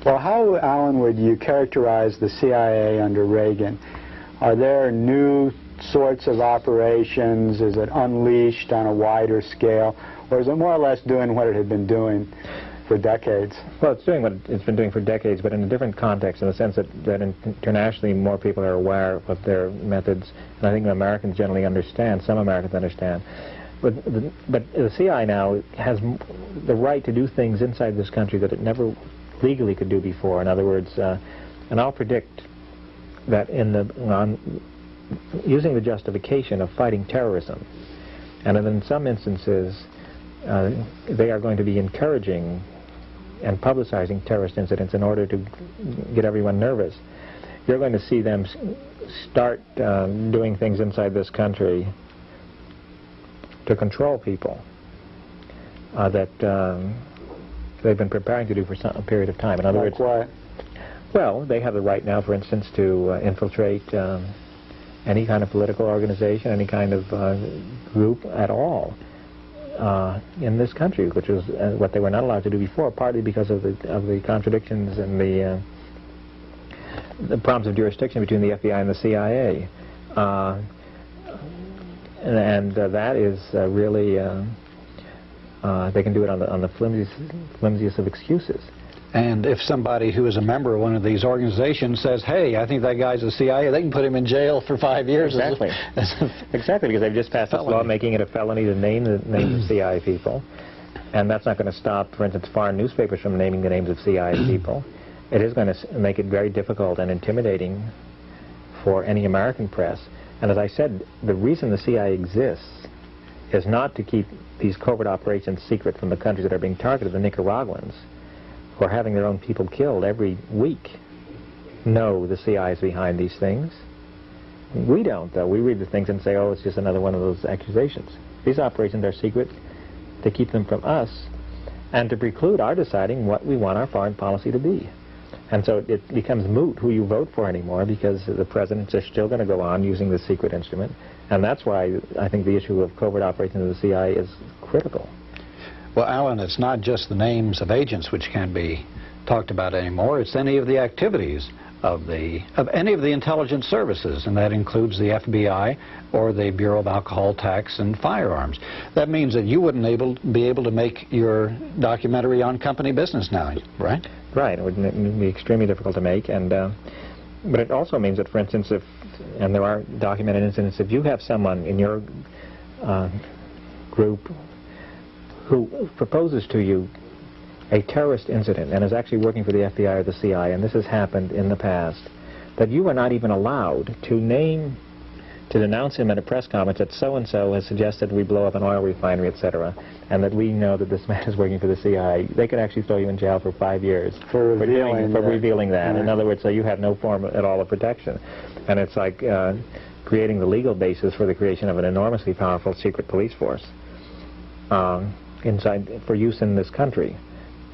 Well, how, Alan, would you characterize the CIA under Reagan? Are there new sorts of operations? Is it unleashed on a wider scale? Or is it more or less doing what it had been doing for decades? Well, it's doing what it's been doing for decades, but in a different context, in the sense that internationally more people are aware of their methods, and I think Americans generally understand, some Americans understand. But the CIA now has the right to do things inside this country that it never legally could do before. In other words, and I'll predict that using the justification of fighting terrorism, and in some instances they are going to be encouraging and publicizing terrorist incidents in order to get everyone nervous. You're going to see them start doing things inside this country to control people that they've been preparing to do for a period of time. In other words, what? Well, they have the right now, for instance, to infiltrate any kind of political organization, any kind of group at all in this country, which is what they were not allowed to do before, partly because of the contradictions and the problems of jurisdiction between the FBI and the CIA. That is really, they can do it on the flimsiest of excuses. And if somebody who is a member of one of these organizations says, hey, I think that guy's a CIA, they can put him in jail for 5 years. Exactly. Exactly, because they've just passed this law making it a felony to name the names of CIA people. And that's not going to stop, for instance, foreign newspapers from naming the names of CIA people. It is going to make it very difficult and intimidating for any American press. And as I said, the reason the CIA exists is not to keep these covert operations secret from the countries that are being targeted. The Nicaraguans, who are having their own people killed every week, know the CIA is behind these things. We don't, though. We read the things and say, oh, it's just another one of those accusations. These operations are secret to keep them from us and to preclude our deciding what we want our foreign policy to be. And so it becomes moot who you vote for anymore, because the presidents are still going to go on using this secret instrument. And that's why I think the issue of covert operations of the CIA is critical. Well, Alan, it's not just the names of agents which can be talked about anymore. It's any of the activities of any of the intelligence services, and that includes the FBI or the Bureau of Alcohol, Tax, and Firearms. That means that you wouldn't be able to make your documentary on company business now, right? Right. It would be extremely difficult to make, and but it also means that, for instance, and there are documented incidents, if you have someone in your group who proposes to you a terrorist incident and is actually working for the FBI or the CIA, and this has happened in the past, that you are not even allowed to denounce him at a press conference that so-and-so has suggested we blow up an oil refinery, etc., and that we know that this man is working for the CIA. They could actually throw you in jail for 5 years for revealing that. In other words, so you have no form at all of protection. And it's like creating the legal basis for the creation of an enormously powerful secret police force for use in this country.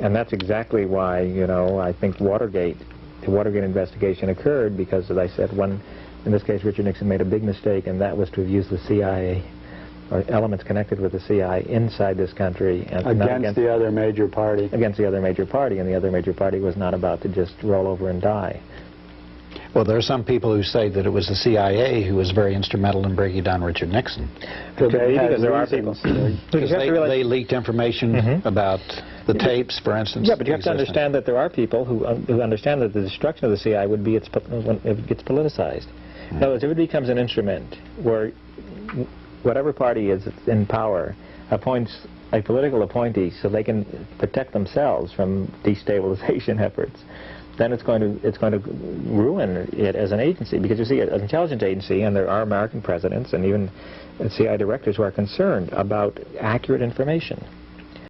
And that's exactly why, you know, I think the Watergate investigation occurred, because, as I said, in this case, Richard Nixon made a big mistake, and that was to have used the CIA, or elements connected with the CIA, inside this country. And against the other major party. Against the other major party, and the other major party was not about to just roll over and die. Well, there are some people who say that it was the CIA who was very instrumental in bringing down Richard Nixon. Okay, because there are people. Because they leaked information about the tapes, for instance. Yeah, but you have to understand that there are people who understand that the destruction of the CIA would be when it gets politicized. In other words, if it becomes an instrument where whatever party is in power appoints a political appointee so they can protect themselves from destabilization efforts, then it's going to ruin it as an agency. Because you see, an intelligence agency, and there are American presidents and even CIA directors who are concerned about accurate information.